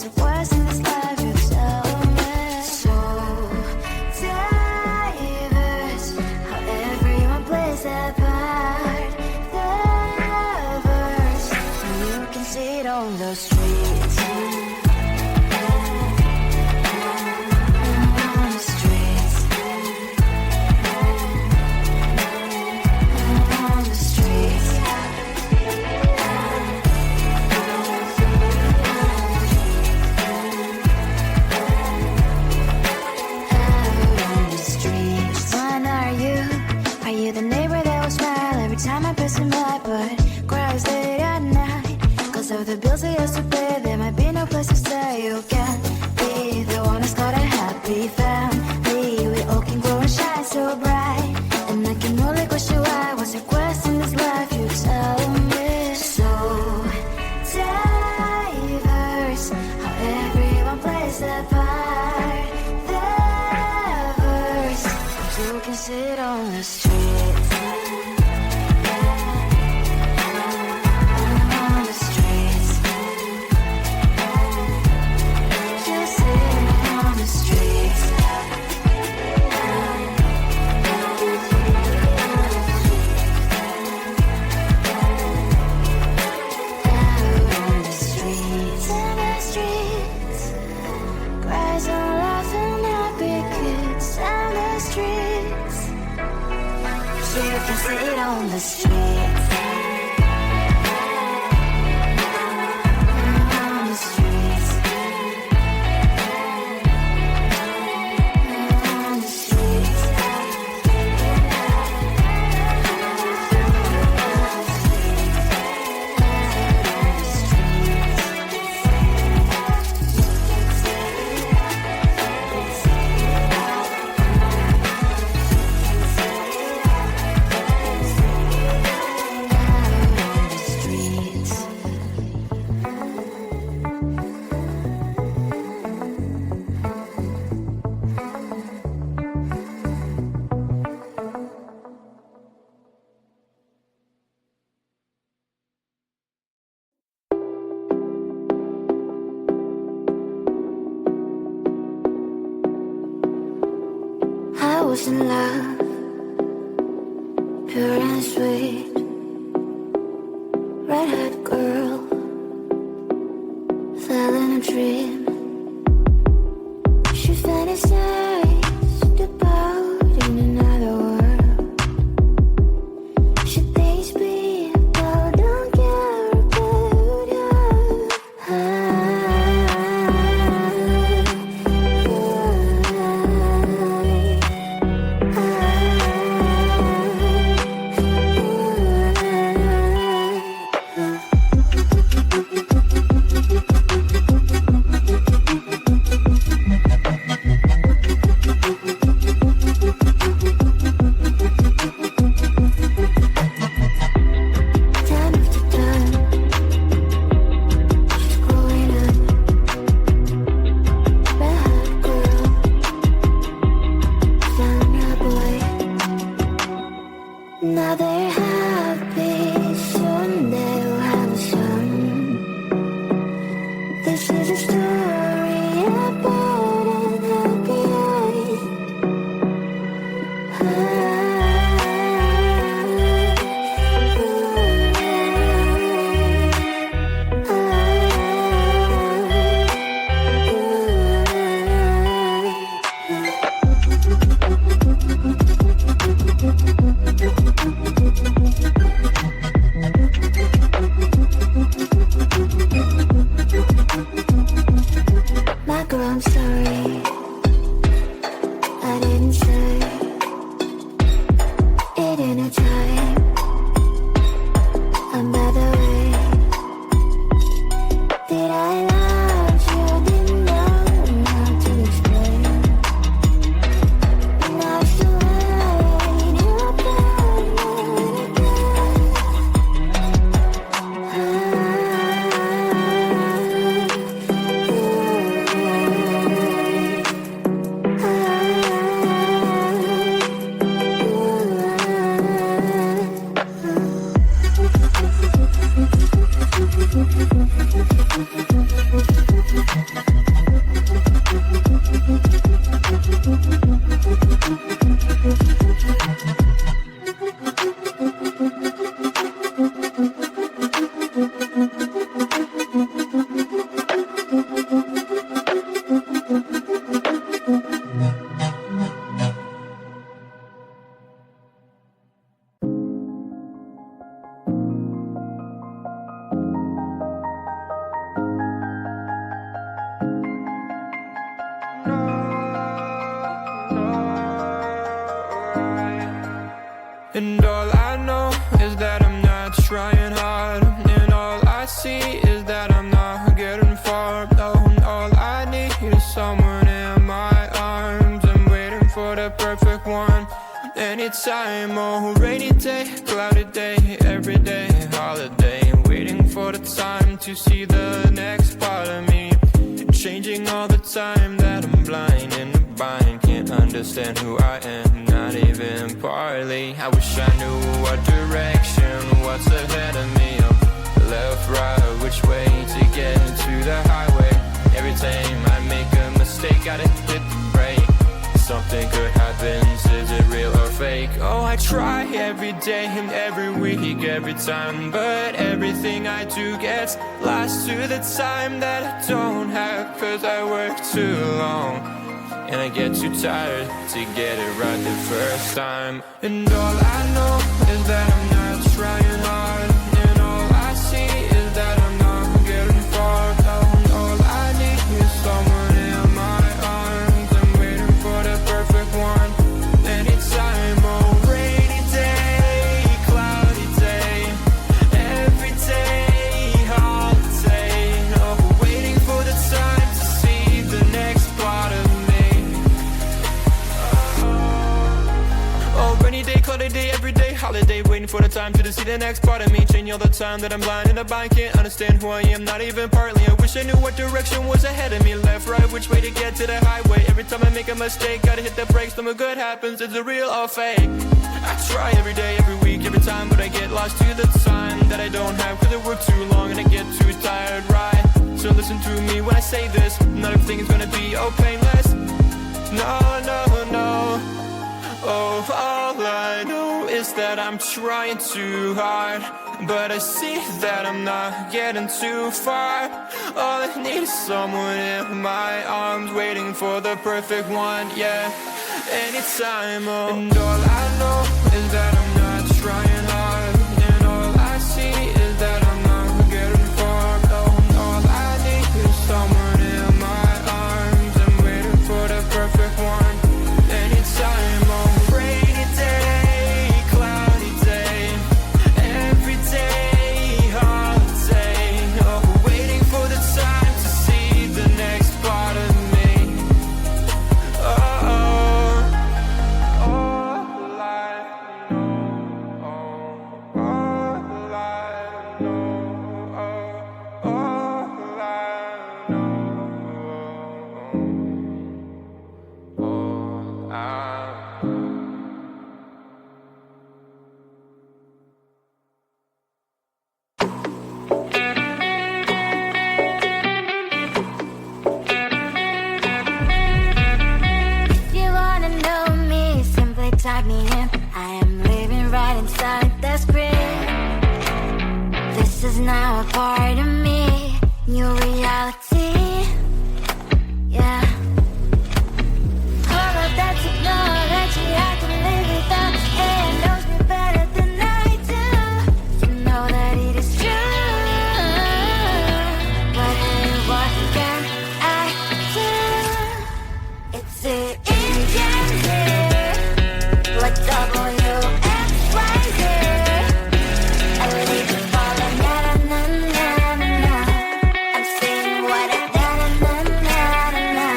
it worse in this life? You tell me. So diverse, how everyone plays their part. Their verse, and you can see it on the streets. Of the bills I used to pay, there might be no place to stay. You can't be the one who's got a happy family. We all can grow and shine so bright, and I can only question why. What's your quest in this life? You tell me. So diverse, how everyone plays their part. Their verse, you can sit on the streets. Sit on the streets. I was in love, pure and sweet, red-haired girl, fell in a dream. She fantasized about in another world. She thinks people don't care about her. Now they're happy, soon they'll have a son. This is a story about an happy Anytime, oh, rainy day, cloudy day, every day, holiday, waiting for the time to see the next part of me. Changing all the time that I'm blind in the bind. Can't understand who I am, not even partly. I wish I knew what direction, what's ahead of me. I'm left, right, which way to get to the highway. Every time I make a mistake, gotta hit the brake. Something good happens, is it real or fake? Oh, I try every day and every week, every time, but everything I do gets lost to the time that I don't have. Cause I work too long and I get too tired to get it right the first time. And all I know is that I'm not trying hard, and all I see is that I'm not getting far down. All I need is someone in my arms. I'm waiting for the perfect one. Anytime, oh, rainy day, cloudy day, every day, holiday. Oh, waiting for the time to see the next part of me. Oh, rainy day, cloudy day, every day, holiday, waiting for the time to see the next part of me. Changing all the time that I'm blind in the bind, can't understand who I am, not even partly. I wish I knew what direction was ahead of me. Left, right, which way to get to the highway. Every time I make a mistake, gotta hit the brakes. Something good happens, is it real or fake? I try every day, every week, every time, but I get lost to the time that I don't have. Cause I work too long and I get too tired, right? So listen to me when I say this, not everything is gonna be oh painless. No, no, no. Oh, all I know is that I'm trying too hard, but I see that I'm not getting too far. All I need is someone in my arms, waiting for the perfect one, yeah. Anytime, oh. And all I know is that I'm not trying hard, and all I see is that I'm not getting far. Oh, all I need is someone in my arms. I'm waiting for the perfect one. Anytime, oh. Rainy day, cloudy day, every day, holiday. Oh, waiting for the time to see the next part of me. Oh, all I know, all I know, all I know, all I. If you wanna know me, simply type me in. I am living right inside the screen. This is now a part of me, new reality. Yeah. All of that technology I can live without, and knows me better than I do. You know that it is true. But hey, what can I do? It's the engine here, like WXYZ. I leave you falling, na na na na na. I'm saying what I na na na na na.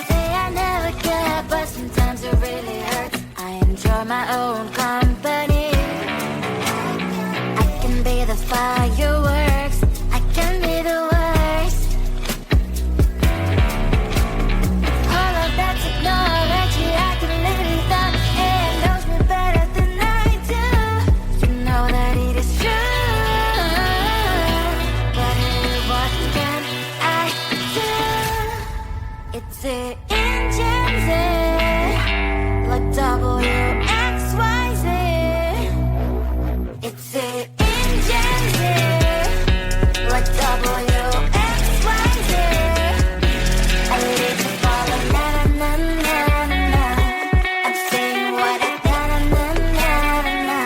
Say I never care, but sometimes it really hurts. I enjoy my own company. I can be the fireworks, I can be the worst. All of that technology I can live without, and knows me better than I do. You know that it is true. But hey, what can I do? It's the engines like WXYZ. It's the engines like WXYZ. I leave you falling, na na na na na. I'm saying what I na na na na na.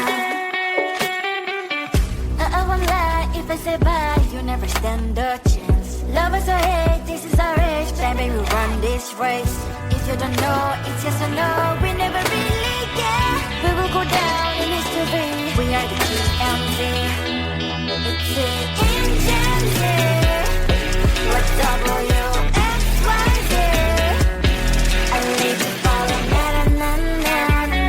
I won't lie if I say bye, you never stand a chance. Lovers or hate, this is our age. Baby, we run this race. If you don't know, it's yes or no. We never really care. We will go down in history. We are the TMZ. It's the engines here, like WXYZ. I leave you falling, na na na na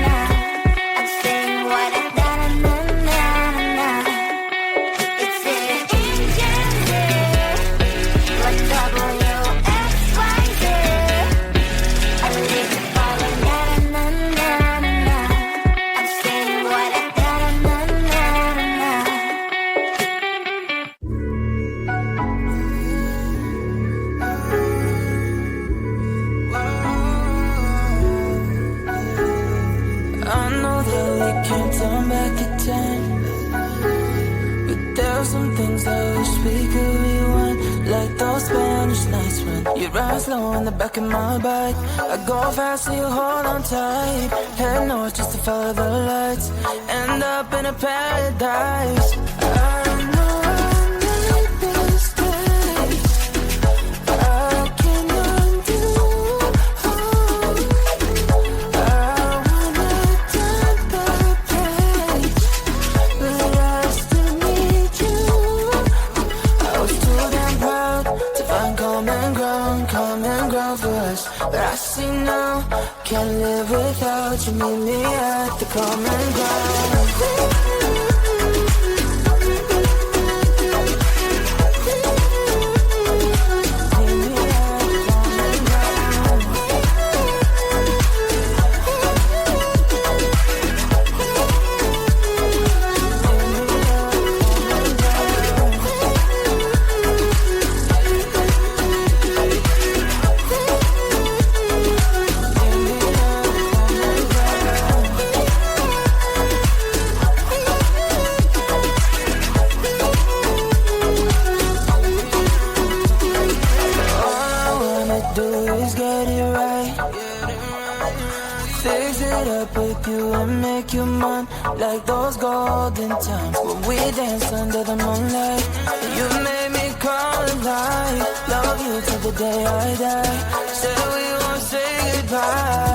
Spanish nights when you ride slow in the back of my bike. I go fast so you hold on tight. Head north just to follow the lights. End up in a paradise. I know I made mistakes. I can undo. I wanna turn the page, but I still need you. I was too damn proud to find common ground for us. But I see now, can't live without you. Meet me at the common ground. Make you mine like those golden times when we danced under the moonlight. You made me come alive. Love you till the day I die. Said we won't say goodbye.